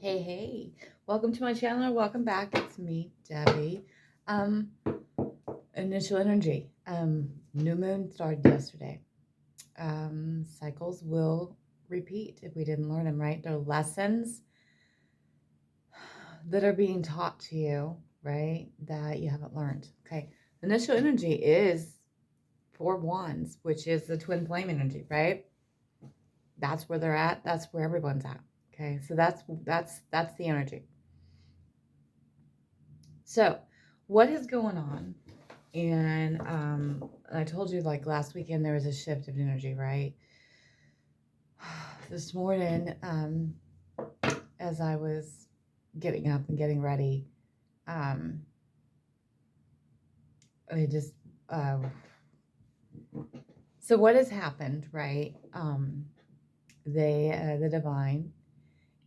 Hey, welcome to my channel, or welcome back. It's me, Debbie. Um, Initial energy. New moon started yesterday. Cycles will repeat if we didn't learn them, right? They're lessons that are being taught to you, right? That you haven't learned. Okay. Initial energy is 4 wands, which is the twin flame energy, right? That's where they're at. That's where everyone's at. Okay. So that's the energy. So, what is going on? And I told you, like, last weekend there was a shift of energy, right? This morning, as I was getting up and getting ready, I just so what has happened, right? The divine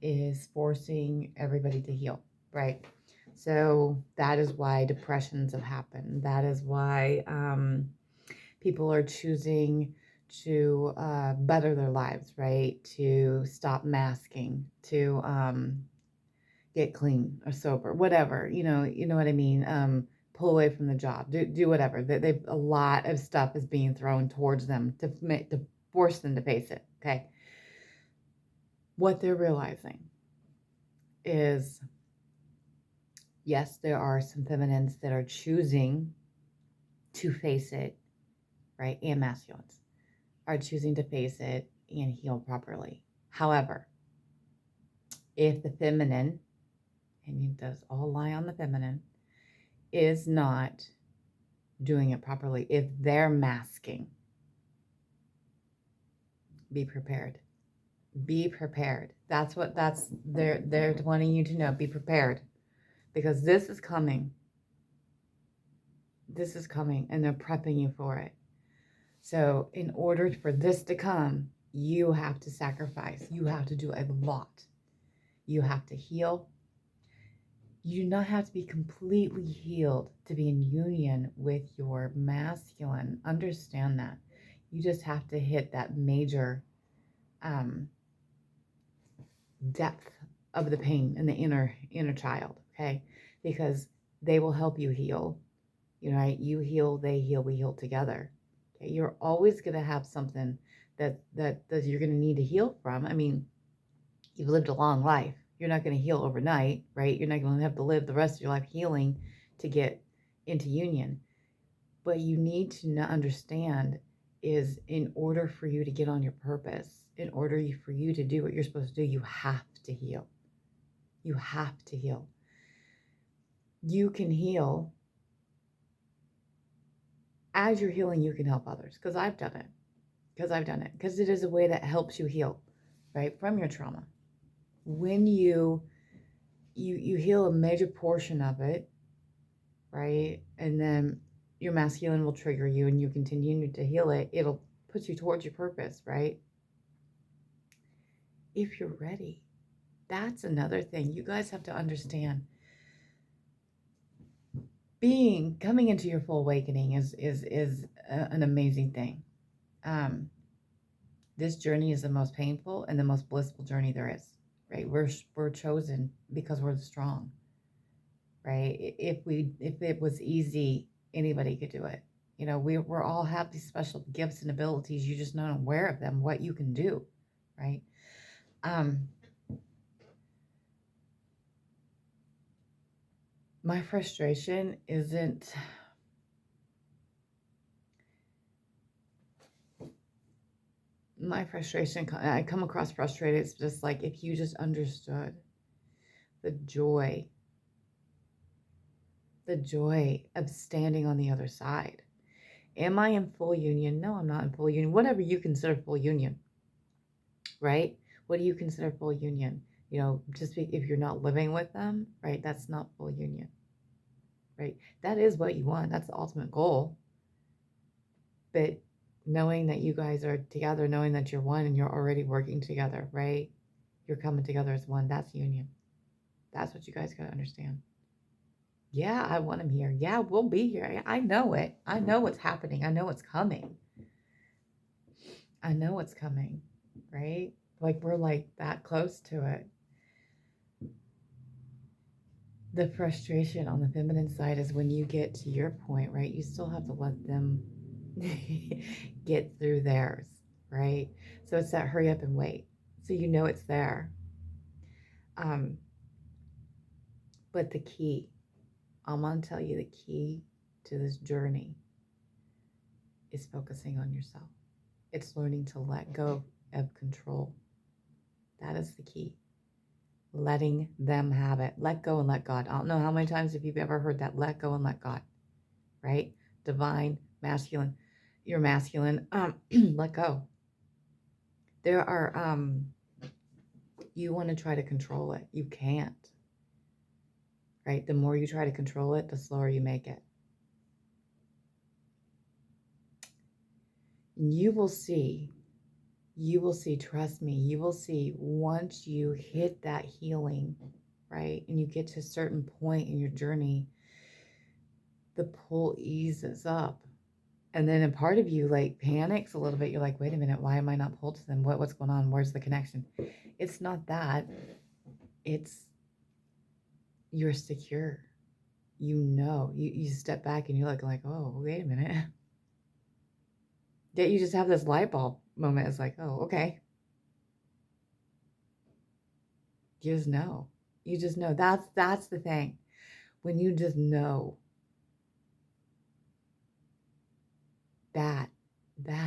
is forcing everybody to heal, right? So that is why depressions have happened. That is why people are choosing to better their lives, right? To stop masking, to get clean or sober, whatever. You know what I mean. Pull away from the job, do whatever. They a lot of stuff is being thrown towards them to force them to face it. Okay. What they're realizing is, yes, there are some feminines that are choosing to face it, right? And masculines are choosing to face it and heal properly. However, if the feminine, and it does all lie on the feminine, is not doing it properly, if they're masking, be prepared. Be prepared. They're wanting you to know. Be prepared, because this is coming. This is coming, and they're prepping you for it. So in order for this to come, you have to sacrifice. You have to do a lot. You have to heal. You do not have to be completely healed to be in union with your masculine. Understand that. You just have to hit that major depth of the pain in the inner child, okay? Because they will help you heal. You know, right? You heal, they heal, we heal together. Okay? You're always going to have something that you're going to need to heal from. I mean, you've lived a long life. You're not going to heal overnight, right? You're not going to have to live the rest of your life healing to get into union. But you need to understand is, in order for you to get on your purpose, in order for you to do what you're supposed to do, you have to heal. You have to heal. You can heal. As you're healing, you can help others, because I've done it. Because it is a way that helps you heal, right, from your trauma. When you heal a major portion of it, right, and then your masculine will trigger you and you continue to heal it, it'll put you towards your purpose, right? If you're ready. That's another thing you guys have to understand. Coming into your full awakening is an amazing thing. This journey is the most painful and the most blissful journey there is, right? We're chosen because we're strong, right? If it was easy, anybody could do it. You know, we're all have these special gifts and abilities. You're just not aware of them, what you can do, right? My frustration isn't I come across frustrated. It's just like, if you just understood the joy of standing on the other side. Am I in full union? No, I'm not in full union. Whatever you consider full union, right? What do you consider full union? You know, just if you're not living with them, right? That's not full union, right? That is what you want. That's the ultimate goal. But knowing that you guys are together, knowing that you're one and you're already working together, right? You're coming together as one. That's union. That's what you guys got to understand. Yeah, I want him here. Yeah, we'll be here. I know it. I know what's happening. I know what's coming. I know what's coming, right? Like, we're like that close to it. The frustration on the feminine side is when you get to your point, right? You still have to let them get through theirs, right? So it's that hurry up and wait. So you know it's there. Um, but the key, I'm going to tell you the key to this journey is focusing on yourself. It's learning to let go of control. That is the key. Letting them have it. Let go and let God. I don't know how many times have you ever heard that, let go and let God, right? Divine, masculine. You're masculine. Let go. There are, you want to try to control it. You can't, right? The more you try to control it, the slower you make it. You will see, trust me, you will see once you hit that healing, right? And you get to a certain point in your journey, the pull eases up. And then a part of you like panics a little bit. You're like, wait a minute, why am I not pulled to them? What's going on? Where's the connection? It's not that. It's you're secure. You know, you step back and you're like, oh, wait a minute. That you just have this light bulb moment. It's like, oh, okay. You just know. You just know. That's the thing. When you just know, that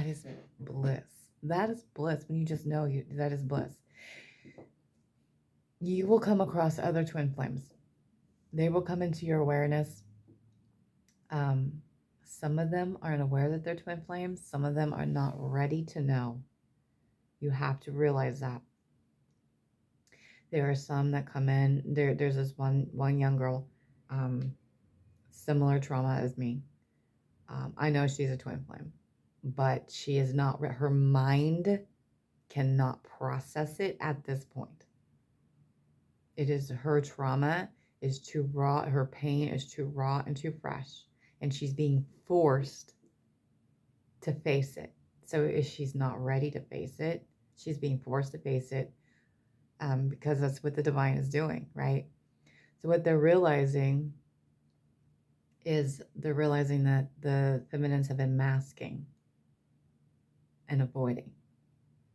is bliss. That is bliss. When you just know, that is bliss. You will come across other twin flames. They will come into your awareness. Some of them aren't aware that they're twin flames. Some of them are not ready to know. You have to realize that. There are some that come in. There's this one young girl, similar trauma as me. I know she's a twin flame, but she is not. Her mind cannot process it at this point. It is her trauma is too raw. Her pain is too raw and too fresh, and she's being forced to face it. So if she's not ready to face it, she's being forced to face it, because that's what the divine is doing, right? So what they're realizing is that the feminines have been masking and avoiding.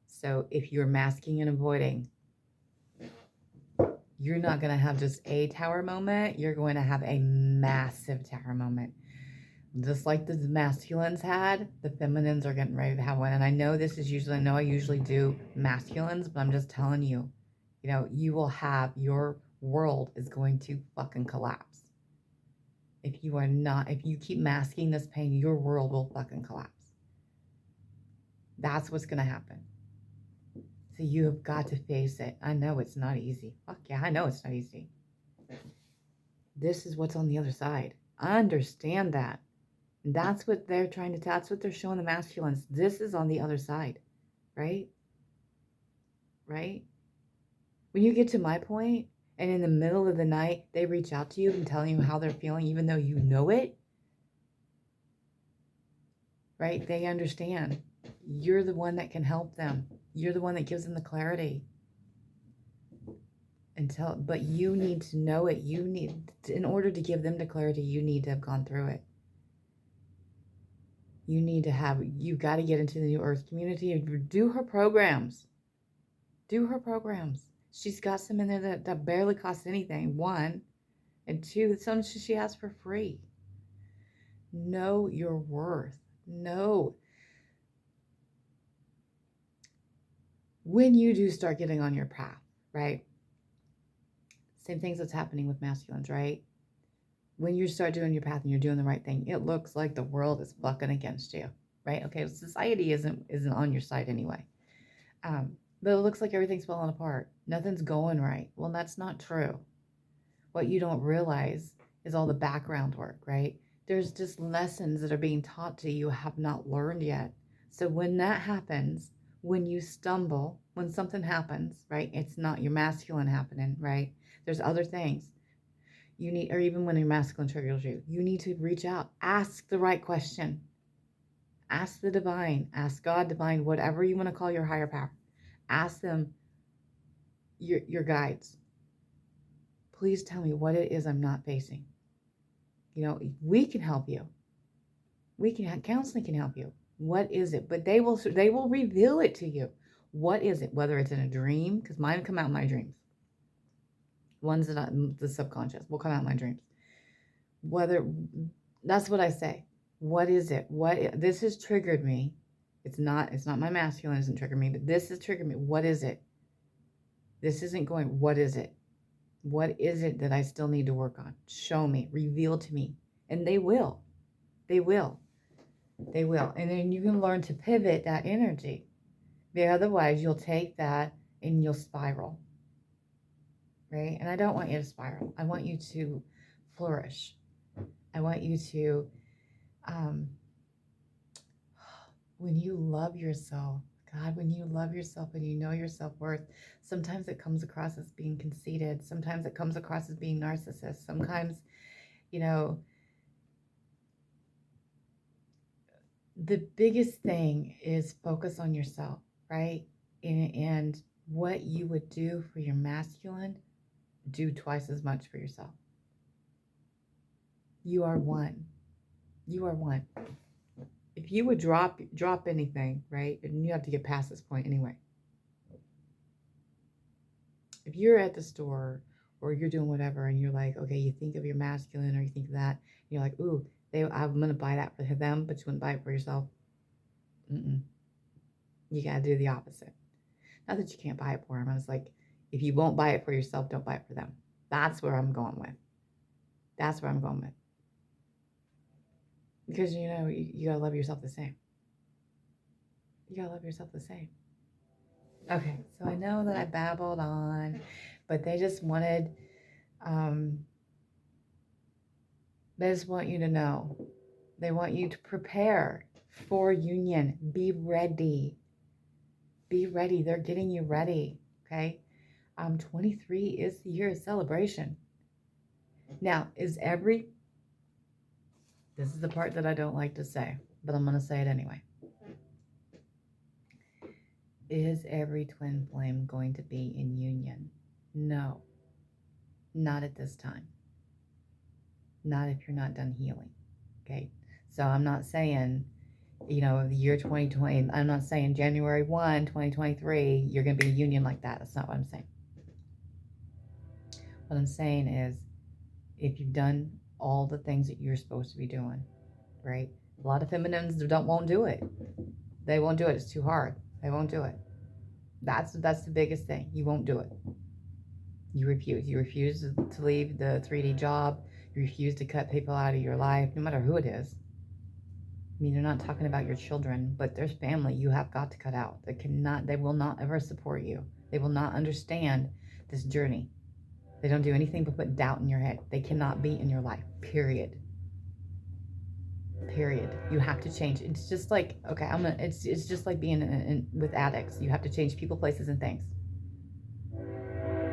So if you're masking and avoiding, you're not going to have just a tower moment. You're going to have a massive tower moment. Just like the masculines had, the feminines are getting ready to have one. And I know this is usually, I usually do masculines, but I'm just telling you, you will have, your world is going to fucking collapse. If you keep masking this pain, your world will fucking collapse. That's what's going to happen. So you have got to face it. I know it's not easy. Fuck yeah, I know it's not easy. This is what's on the other side. I understand that. That's what they're that's what they're showing the masculines. This is on the other side, right? Right? When you get to my point, and in the middle of the night, they reach out to you and tell you how they're feeling, even though you know it, right? They understand. You're the one that can help them. You're the one that gives them the clarity. But you need to know it. In order to give them the clarity, you need to have gone through it. You've got to get into the New Earth community and do her programs. Do her programs. She's got some in there that barely cost anything, one. And two, some she has for free. Know your worth. Know. When you do start getting on your path, right? Same things that's happening with masculines, right? When you start doing your path and you're doing the right thing, it looks like the world is fucking against you, right? Okay, society isn't on your side anyway. But it looks like everything's falling apart. Nothing's going right. Well, that's not true. What you don't realize is all the background work, right? There's just lessons that are being taught to you have not learned yet. So when that happens, when you stumble, when something happens, right? It's not your masculine happening, right? There's other things. Or even when your masculine triggers you, you need to reach out. Ask the right question. Ask the divine. Ask God, divine, whatever you want to call your higher power. Ask them, your guides. please tell me what it is I'm not facing. You know, we can help you. Counseling can help you. What is it? But they will reveal it to you. What is it? Whether it's in a dream, because mine come out in my dreams. Ones that the subconscious will come out in my dreams. Whether, that's what I say. What is it? This has triggered me. It's not my masculine isn't triggering me, but this has triggered me. What is it? This isn't going, what is it? What is it that I still need to work on? Show me, reveal to me. And they will. They will. They will. And then you can learn to pivot that energy. But otherwise, you'll take that and you'll spiral. Right? And I don't want you to spiral. I want you to flourish. I want you to, when you love yourself, God, when you love yourself and you know your self-worth, sometimes it comes across as being conceited. Sometimes it comes across as being narcissist. Sometimes, you know, the biggest thing is focus on yourself, right? And what you would do for your masculine, do twice as much for yourself. You are one. You are one. If you would drop anything, right? And you have to get past this point anyway. If you're at the store or you're doing whatever and you're like, okay, you think of your masculine or you think of that, and you're like, ooh, I'm going to buy that for them, but you wouldn't buy it for yourself. You got to do the opposite. Not that you can't buy it for them. I was like, if you won't buy it for yourself, don't buy it for them. That's where I'm going with. That's where I'm going with. Because, you know, you got to love yourself the same. You got to love yourself the same. Okay, so I know that I babbled on, but they just wanted, they just want you to know. They want you to prepare for union. Be ready. Be ready. They're getting you ready, okay? 23 is the year of celebration. Now, this is the part that I don't like to say, but I'm going to say it anyway. Is every twin flame going to be in union? No, not at this time. Not if you're not done healing, okay? So I'm not saying, you know, the year 2020, I'm not saying January 1, 2023, you're going to be a union like that. That's not what I'm saying. What I'm saying is, if you've done all the things that you're supposed to be doing, right? A lot of feminines won't do it. They won't do it. It's too hard. They won't do it. That's the biggest thing. You won't do it. You refuse. You refuse to leave the 3D job. You refuse to cut people out of your life, no matter who it is. I mean, they're not talking about your children, but there's family you have got to cut out. They will not ever support you. They will not understand this journey. They don't do anything but put doubt in your head. They cannot be in your life, period. Period. You have to change. It's just like, okay, it's just like being with addicts. You have to change people, places, and things.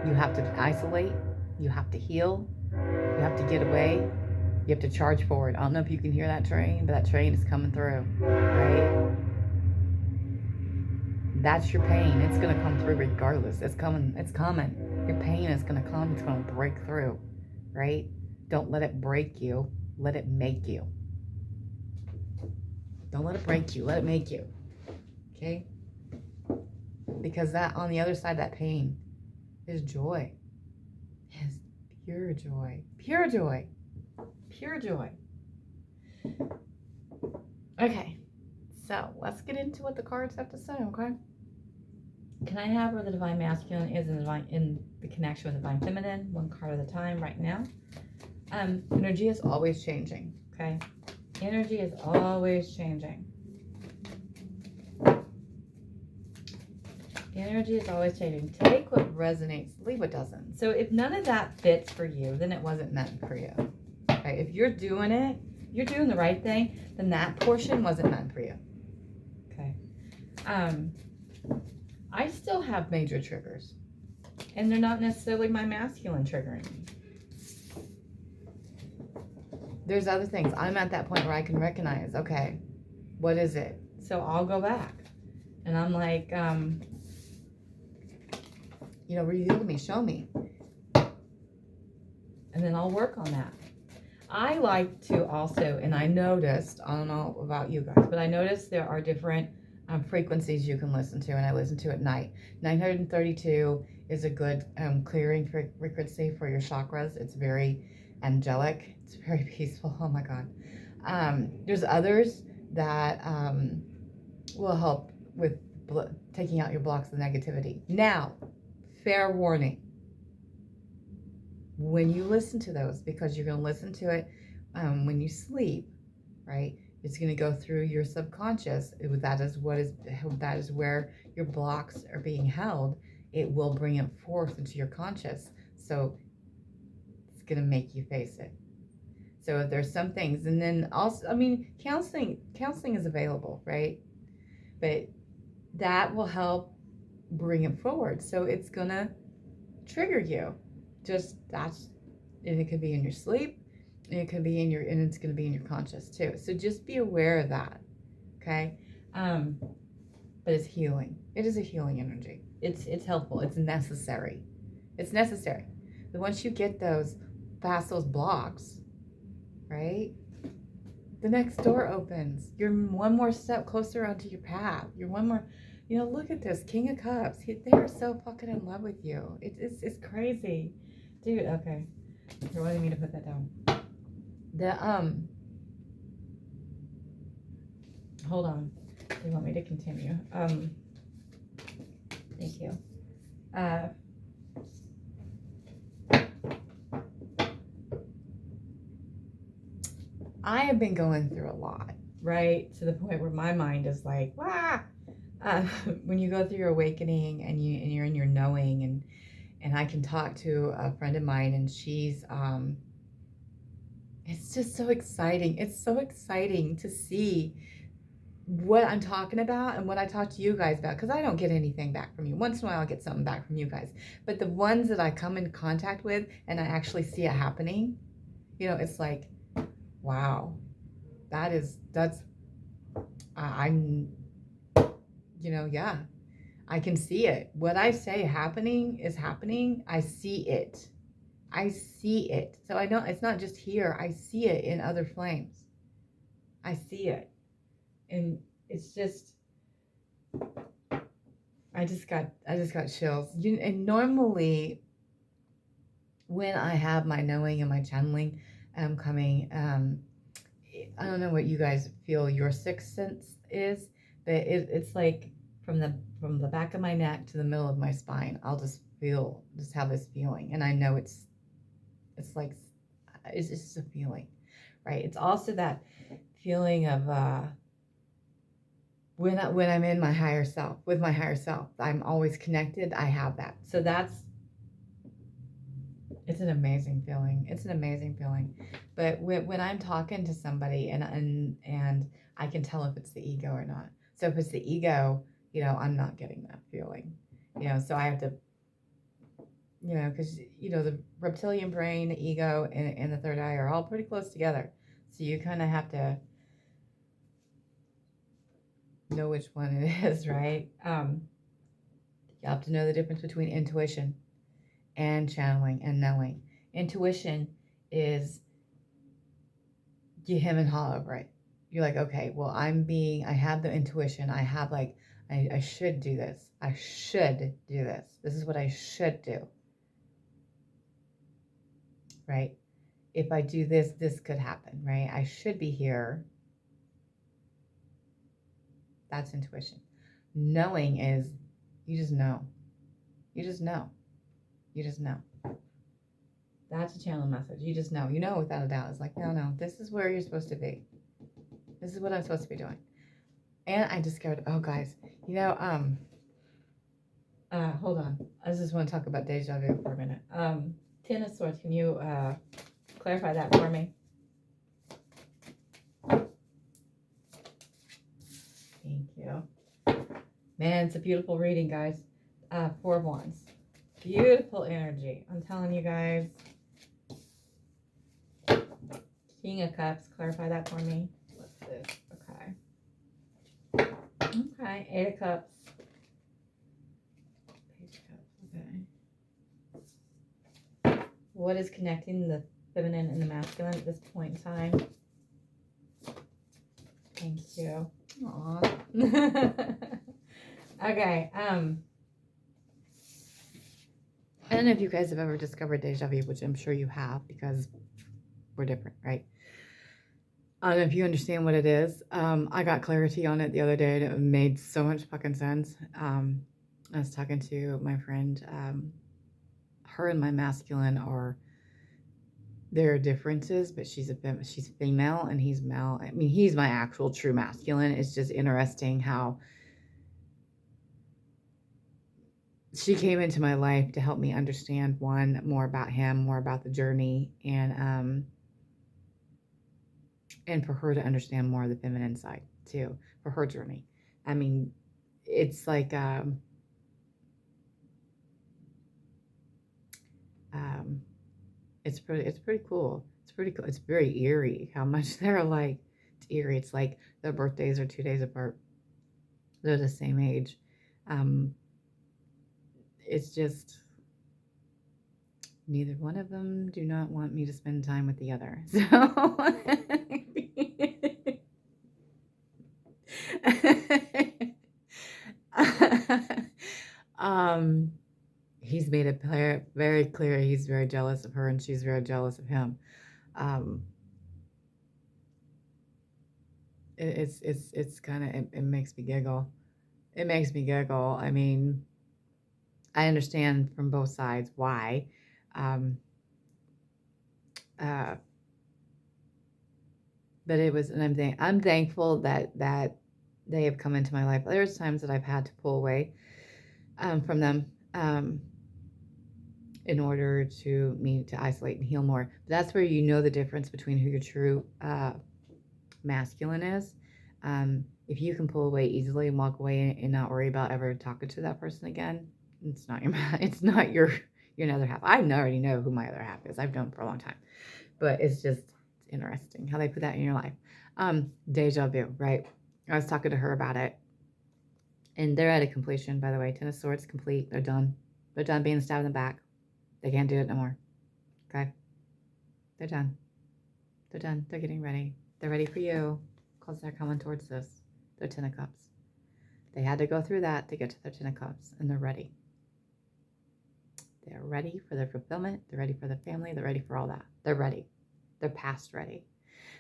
You have to isolate. You have to heal. You have to get away. You have to charge forward. I don't know if you can hear that train, but that train is coming through, right? That's your pain. It's going to come through regardless. It's coming. It's coming. Your pain is going to come. It's going to break through, right? Don't let it break you. Let it make you. Don't let it break you. Let it make you. Okay? Because that, on the other side of that pain, is joy. Is pure joy. Pure joy. Pure joy. Okay. So, let's get into what the cards have to say, okay? Can I have where the divine masculine is in the connection with the divine feminine? One card at a time right now. Energy is always changing, okay? Energy is always changing. Energy is always changing. Take what resonates, leave what doesn't. So if none of that fits for you, then it wasn't meant for you. Okay, if you're doing it, you're doing the right thing, then that portion wasn't meant for you. Okay. I still have major triggers, and they're not necessarily my masculine triggering me. There's other things. I'm at that point where I can recognize, okay, what is it? So I'll go back, and I'm like, you know, reveal to me, show me. and then I'll work on that. I like to also, and I noticed, I don't know about you guys, but I noticed there are different frequencies you can listen to, and I listen to at night. 932 is a good clearing frequency for your chakras. It's very angelic. It's very peaceful. Oh my God. There's others that will help with taking out your blocks of negativity. Now, fair warning. When you listen to those, because you're going to listen to it when you sleep, right? It's going to go through your subconscious. That is where your blocks are being held. It will bring it forth into your conscious. So it's going to make you face it. So if there's some things, and then also, I mean, counseling is available, right? But that will help bring it forward. So it's going to trigger you. And it could be in your sleep, and it could be and it's going to be in your conscious too. So just be aware of that, okay? But it's healing. It is a healing energy. It's helpful. It's necessary. It's necessary. But once you get past those blocks, right? The next door opens. You're one more step closer onto your path. You're one more. Look at this King of Cups. They are so fucking in love with you. It's crazy. Dude, okay. You're wanting me to put that down. Hold on. You want me to continue? Thank you. I have been going through a lot, right? To the point where my mind is like, wah! When you go through your awakening and you're in your knowing, and I can talk to a friend of mine, and she's it's just so exciting. It's so exciting to see what I'm talking about and what I talk to you guys about, because I don't get anything back from you. Once in a while I'll get something back from you guys, but the ones that I come in contact with and I actually see it happening, it's like, wow, yeah, I can see it. What I say happening is happening. I see it. So I know it's not just here. I see it in other flames. I see it. And it's just, I just got chills. And normally when I have my knowing and my channeling coming, I don't know what you guys feel your sixth sense is, but it's like from the back of my neck to the middle of my spine, I'll just have this feeling, and I know it's like, it's just a feeling, right? It's also that feeling of when I'm in my higher self, with my higher self, I'm always connected. I have that. So it's an amazing feeling. It's an amazing feeling. But when I'm talking to somebody and I can tell if it's the ego or not. So if it's the ego, I'm not getting that feeling. So I have to, because, the reptilian brain, the ego, and the third eye are all pretty close together. So you kind of have to know which one it is, right? You have to know the difference between intuition and channeling and knowing. Intuition is you hem and haw over it. You're like, okay, well, I have the intuition. I have I should do this. I should do this. This is what I should do. Right? If I do this, this could happen, right? I should be here. That's intuition. Knowing is you just know. You just know. You just know. That's a channel message. You just know. You know without a doubt. It's like, no, this is where you're supposed to be. This is what I'm supposed to be doing. And I discovered, oh, guys, hold on. I just want to talk about deja vu for a minute. Ten of Swords, can you clarify that for me? Thank you. Man, it's a beautiful reading, guys. Four of Wands. Beautiful energy. I'm telling you guys. King of Cups, clarify that for me. What's this? Okay. Okay, Eight of Cups. Page of Cups, okay. What is connecting the feminine and the masculine at this point in time? Thank you. Aww. Okay. I don't know if you guys have ever discovered deja vu, which I'm sure you have because we're different, right? I don't know if you understand what it is. I got clarity on it the other day and it made so much fucking sense. I was talking to my friend. Her and my masculine are, there are differences, but she's female and he's male. I mean, he's my actual true masculine. It's just interesting how she came into my life to help me understand, one, more about him, more about the journey, and for her to understand more of the feminine side too, for her journey. I mean, it's like it's pretty cool. It's pretty cool. It's very eerie how much they're like. It's eerie. It's like their birthdays are 2 days apart. They're the same age. It's just neither one of them do not want me to spend time with the other. So he's made it very clear he's very jealous of her and she's very jealous of him. It's kind of, it makes me giggle. It makes me giggle. I mean, I understand from both sides why. But it was, and I'm thankful that they have come into my life. There's times that I've had to pull away from them in order to isolate and heal more. But that's where you know the difference between who your true masculine is. If you can pull away easily and walk away and not worry about ever talking to that person again, it's not your other half. I already know who my other half is. I've known for a long time, but it's just interesting how they put that in your life. Deja vu, right? I was talking to her about it, and they're at a completion, by the way. Ten of Swords complete. They're done. They're done being stabbed in the back. They can't do it no more. Okay? They're done. They're done. They're getting ready. They're ready for you because they're coming towards this. They're 10 of Cups. They had to go through that to get to their 10 of Cups, and they're ready. They're ready for their fulfillment. They're ready for their family. They're ready for all that. They're ready. They're past ready.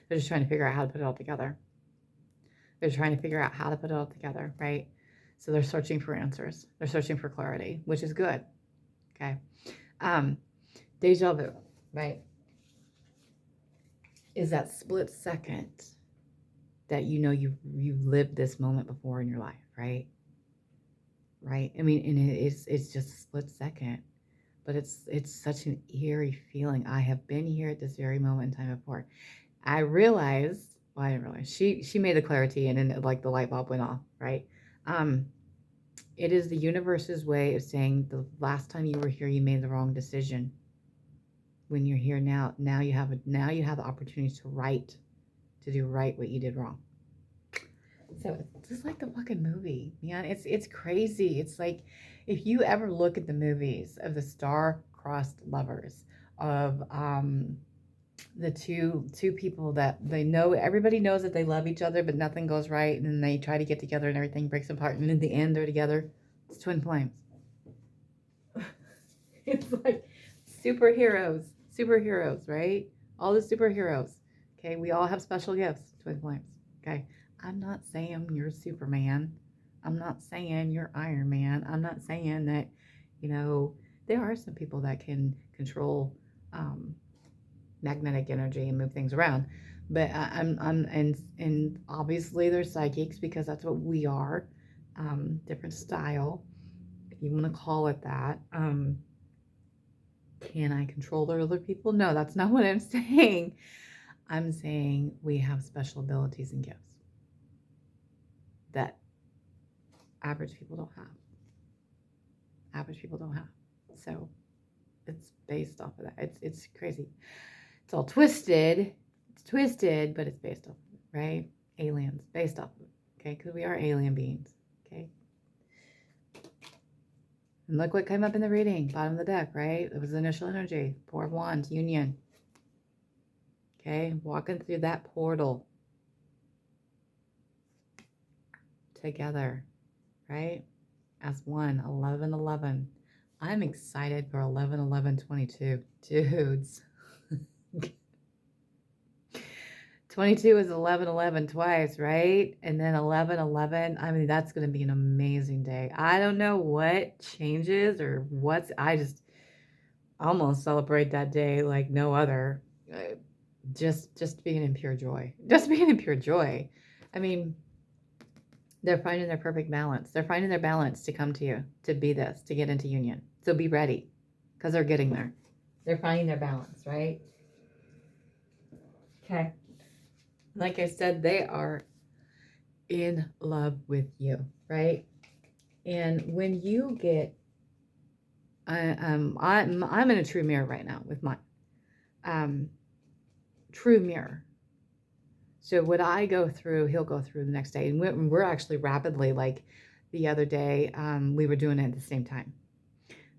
They're just trying to figure out how to put it all together. They're trying to figure out how to put it all together, right? So they're searching for answers. They're searching for clarity, which is good. Okay. Deja vu, right? Is that split second that you know you've lived this moment before in your life, right? Right? I mean, and it's just a split second. But it's such an eerie feeling. I have been here at this very moment in time before. I realized, well, I didn't realize, she made the clarity and then like the light bulb went off, right? It is the universe's way of saying the last time you were here, you made the wrong decision. When you're here now you have the opportunity to do right what you did wrong. So it's just like the fucking movie, man. It's crazy. It's like if you ever look at the movies of the star-crossed lovers of the two people that they know, everybody knows that they love each other, but nothing goes right, and then they try to get together and everything breaks apart, and in the end they're together. It's twin flames. It's like superheroes, right? All the superheroes. Okay, we all have special gifts. Twin flames. Okay. I'm not saying you're Superman. I'm not saying you're Iron Man. I'm not saying that, there are some people that can control magnetic energy and move things around. But and obviously they're psychics because that's what we are. Different style, if you want to call it that. Can I control other people? No, that's not what I'm saying. I'm saying we have special abilities and gifts that average people don't have. So it's based off of that. It's crazy. It's all twisted. It's twisted, but it's based off of it, right? Aliens, based off of it. Okay, because we are alien beings. Okay. And look what came up in the reading, bottom of the deck, right? It was initial energy, Four of Wands, union. Okay, walking through that portal together, right? As one, 11-11. I'm excited for 11-11-22. Dudes. 22 is 11-11 twice, right? And then 11-11. I mean, that's going to be an amazing day. I don't know what changes or what's, I just almost celebrate that day like no other. Just being in pure joy. Just being in pure joy. I mean, they're finding their perfect balance. They're finding their balance to come to you, to be this, to get into union. So be ready, because they're getting there. They're finding their balance, right? Okay. Like I said, they are in love with you, right? And when you get, I'm in a true mirror right now with mine. True mirror. So what I go through, he'll go through the next day. And we're actually rapidly, like the other day, we were doing it at the same time.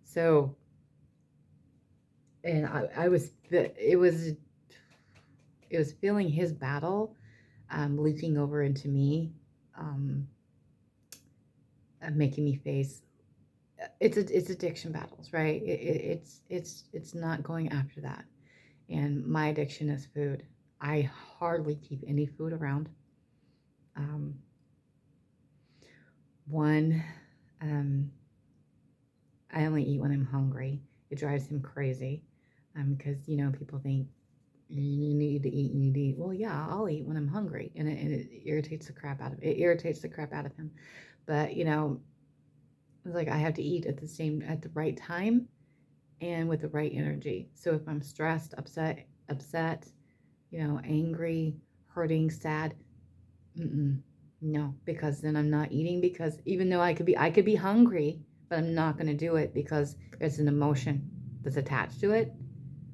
So, and it was feeling his battle, leaking over into me, making me face, it's addiction battles, right? It's not going after that. And my addiction is food. I hardly keep any food around. I only eat when I'm hungry. It drives him crazy, because, you know, people think you need to eat, you need to eat. Well, yeah, I'll eat when I'm hungry, and it irritates the crap out of it. It irritates the crap out of him. But, you know, it's like I have to eat at the right time and with the right energy. So if I'm stressed, upset, you know, angry, hurting, sad, no, because then I'm not eating, because even though I could be hungry, but I'm not going to do it because there's an emotion that's attached to it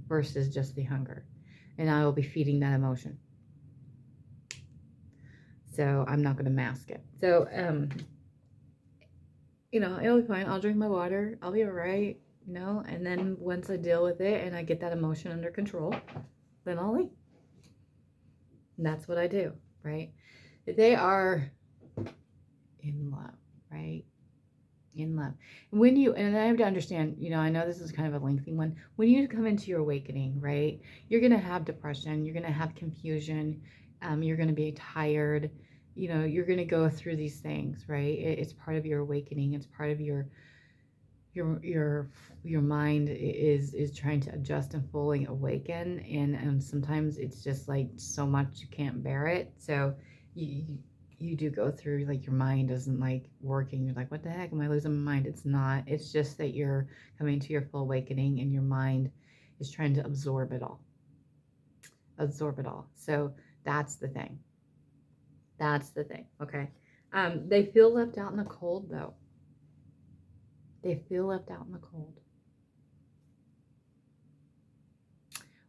versus just the hunger. And I will be feeding that emotion. So I'm not going to mask it. So, you know, it'll be fine. I'll drink my water. I'll be all right, you know, and then once I deal with it and I get that emotion under control, then I'll eat. And that's what I do, right? They are in love, right? In love. And I have to understand, you know, I know this is kind of a lengthy one. When you come into your awakening, right, you're going to have depression, you're going to have confusion, you're going to be tired, you know, you're going to go through these things, right? It's part of your awakening. It's part of your mind is trying to adjust and fully awaken, and sometimes it's just like so much you can't bear it. So you do go through, like, your mind isn't like working. You're like, what the heck, am I losing my mind? It's not. It's just that you're coming to your full awakening and your mind is trying to absorb it all. So that's the thing. Okay. They feel left out in the cold, though. They feel left out in the cold.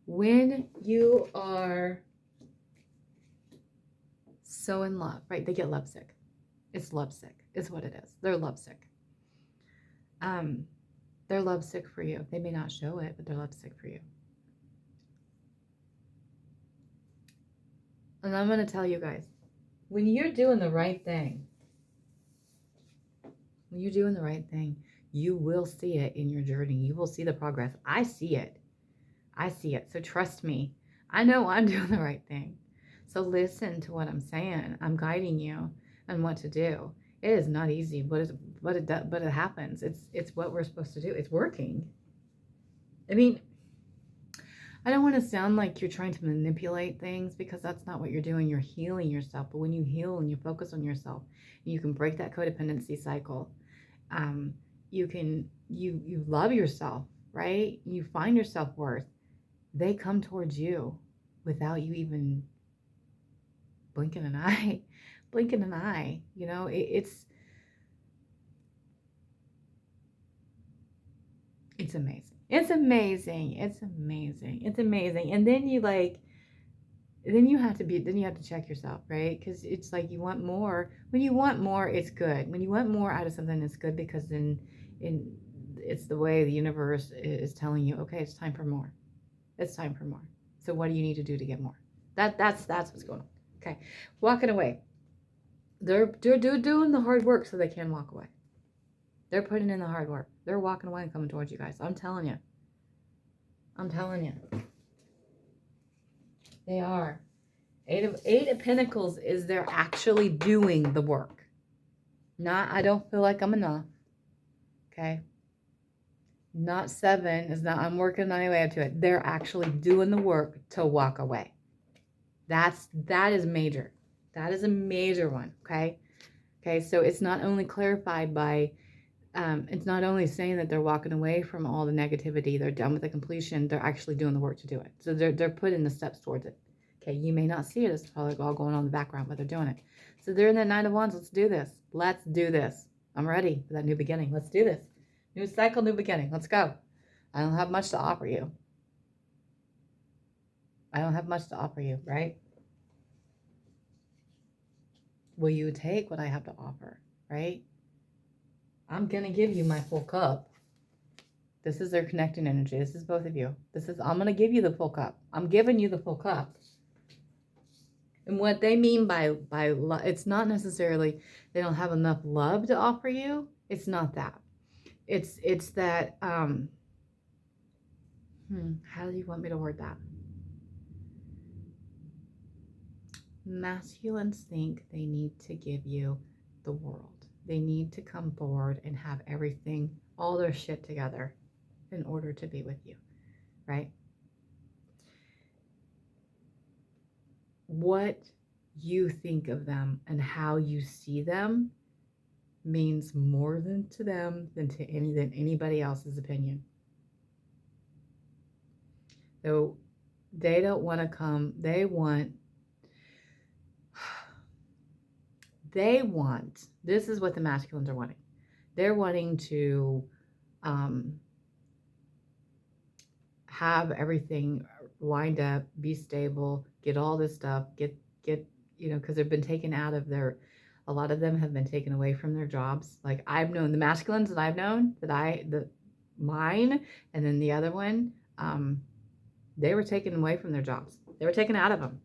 When you are so in love, right? They get lovesick. It's lovesick is what it is. They're lovesick. They're lovesick for you. They may not show it, but they're lovesick for you. And I'm going to tell you guys, when you're doing the right thing, you will see it in your journey. You will see the progress. I see it. So trust me. I know I'm doing the right thing. So listen to what I'm saying. I'm guiding you on what to do. It is not easy, but it happens. It's what we're supposed to do. It's working. I mean, I don't want to sound like you're trying to manipulate things, because that's not what you're doing. You're healing yourself. But when you heal and you focus on yourself, you can break that codependency cycle. You love yourself, right? You find your self-worth. They come towards you without you even blinking an eye. You know, it's amazing. It's amazing. And then you have to check yourself, right? Because it's like you want more. When you want more, it's good. When you want more out of something, it's good, because then it's the way the universe is telling you, okay, it's time for more. It's time for more. So what do you need to do to get more? That's what's going on. Okay, walking away. They're doing the hard work so they can walk away. They're putting in the hard work. They're walking away and coming towards you guys. I'm telling you. I'm telling you. They are. Eight of Pentacles is they're actually doing the work. Not, I don't feel like I'm enough. Okay. Not 7 is not, I'm working my way up to it. They're actually doing the work to walk away. That is major. That is a major one. Okay. Okay. So it's not only clarified by, it's not only saying that they're walking away from all the negativity, they're done with the completion, they're actually doing the work to do it. So they're putting the steps towards it. Okay, you may not see it, it's probably all going on in the background, but they're doing it. So they're in that 9 of Wands. Let's do this. Let's do this. I'm ready for that new beginning. Let's do this. New cycle, new beginning. Let's go. I don't have much to offer you. I don't have much to offer you, right? Will you take what I have to offer, right? I'm going to give you my full cup. This is their connecting energy. This is both of you. I'm going to give you the full cup. I'm giving you the full cup. And what they mean by love, it's not necessarily they don't have enough love to offer you. It's not that. It's that, how do you want me to word that? Masculines think they need to give you the world. They need to come forward and have everything, all their shit together in order to be with you, right? What you think of them and how you see them means more to them than anybody else's opinion. So they don't want to come, they want, this is what the masculines are wanting. They're wanting to have everything lined up, be stable, get all this stuff, get because they've been taken out of a lot of them have been taken away from their jobs. Like I've known the masculines that I've known, mine, and then the other one, they were taken away from their jobs. They were taken out of them.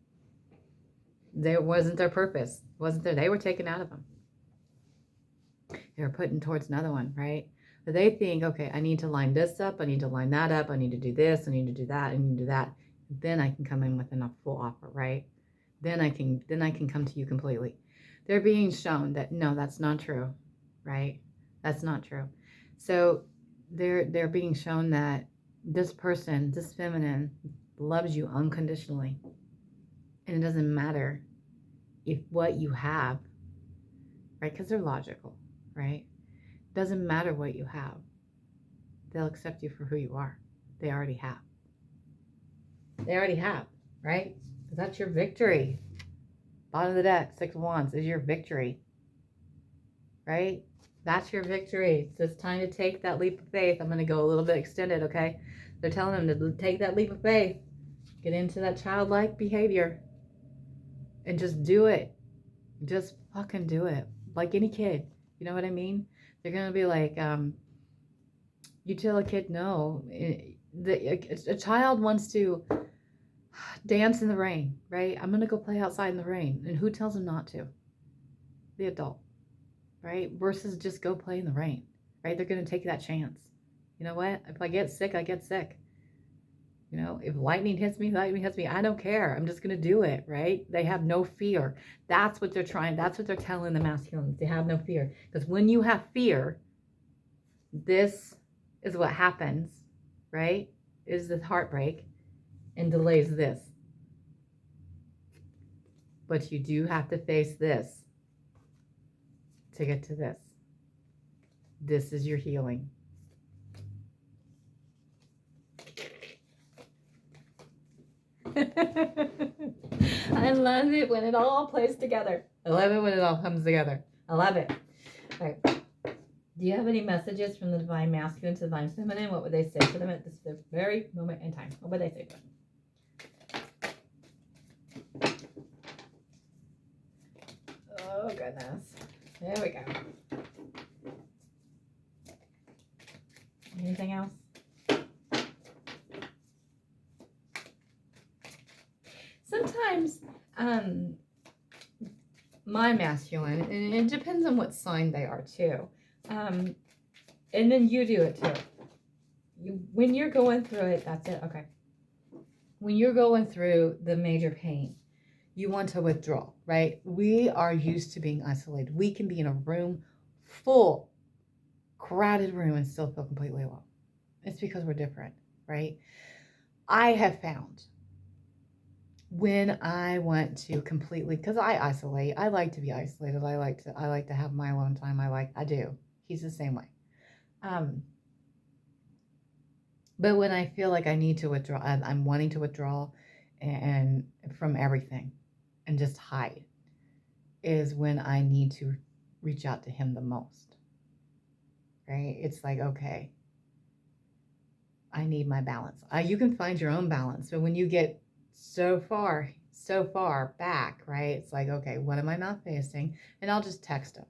There wasn't their purpose. They were taken out of them. They were put in towards another one, right? But they think, okay, I need to line this up. I need to line that up. I need to do this. I need to do that. I need to do that. Then I can come in with a full offer, right? Then I can come to you completely. They're being shown that, no, that's not true, right? That's not true. So they're being shown that this person, this feminine, loves you unconditionally. And it doesn't matter if what you have, right? Because they're logical, right? It doesn't matter what you have. They'll accept you for who you are. They already have. They already have, right? That's your victory. Bottom of the deck, 6 of Wands is your victory, right? That's your victory. So it's time to take that leap of faith. I'm going to go a little bit extended, okay? They're telling them to take that leap of faith. Get into that childlike behavior. And just do it. Just fucking do it. Like any kid. You know what I mean? They're going to be like, you tell a kid no. A child wants to dance in the rain, right? I'm going to go play outside in the rain. And who tells them not to? The adult, right? Versus just go play in the rain, right? They're going to take that chance. You know what? If I get sick, I get sick. You know, if lightning hits me, I don't care. I'm just going to do it, right? They have no fear. That's what they're trying. That's what they're telling the masculines. They have no fear. Because when you have fear, this is what happens, right? Is the heartbreak and delays this. But you do have to face this to get to this. This is your healing. I love it when it all plays together. I love it when it all comes together. I love it. All right. Do you have any messages from the divine masculine to the divine feminine? What would they say to them at this very moment in time? What would they say to them? Oh, goodness. There we go. times, my masculine, and it depends on what sign they are too. And then you do it too. When you're going through it, that's it. Okay. When you're going through the major pain, you want to withdraw, right? We are used to being isolated. We can be in a room full, crowded room and still feel completely alone. It's because we're different, right? I have found when I want to completely, because I isolate, I like to be isolated. I like to have my alone time. I do. He's the same way. But when I feel like I need to withdraw, I'm wanting to withdraw and from everything and just hide, is when I need to reach out to him the most, right? It's like, okay, I need my balance. You can find your own balance, but when you get so far back, right? It's like, okay, what am I not facing? And I'll just text him.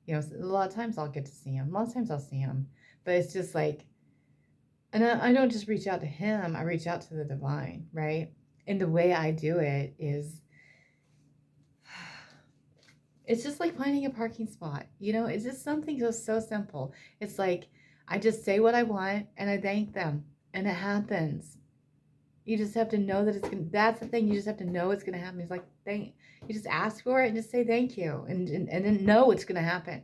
You know, a lot of times I'll get to see him. A lot of times I'll see him, but it's just like, and I don't just reach out to him, I reach out to the divine, right? And the way I do it is, it's just like finding a parking spot. You know, it's just something just so simple. It's like, I just say what I want and I thank them and it happens. You just have to know that it's going to, that's the thing. You just have to know it's going to happen. It's like, you just ask for it and just say thank you. And then know it's going to happen.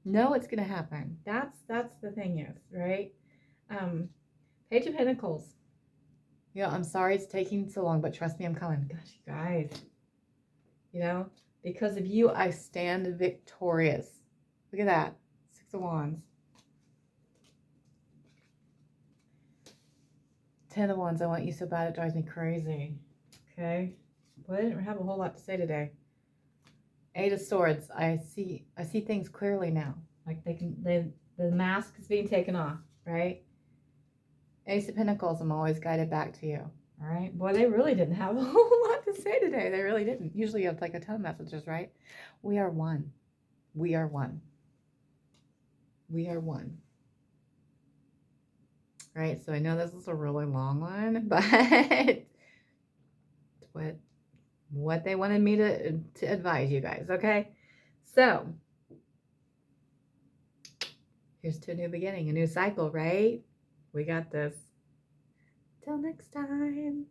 Know it's going to happen. That's the thing is, right? Page of Pentacles. You know, I'm sorry it's taking so long, but trust me, I'm coming. Gosh, you guys. You know, because of you, I stand victorious. Look at that. 6 of Wands. 10 of Wands. I want you so bad it drives me crazy. Okay. Well, I didn't have a whole lot to say today. 8 of Swords. I see things clearly now. Like the mask is being taken off, right? Ace of Pentacles, I'm always guided back to you. All right. Boy, they really didn't have a whole lot to say today. They really didn't. Usually you have like a ton of messages, right? We are one. We are one. We are one. Right? So I know this is a really long one, but what they wanted me to advise you guys, okay? So here's to a new beginning, a new cycle, right? We got this. Till next time.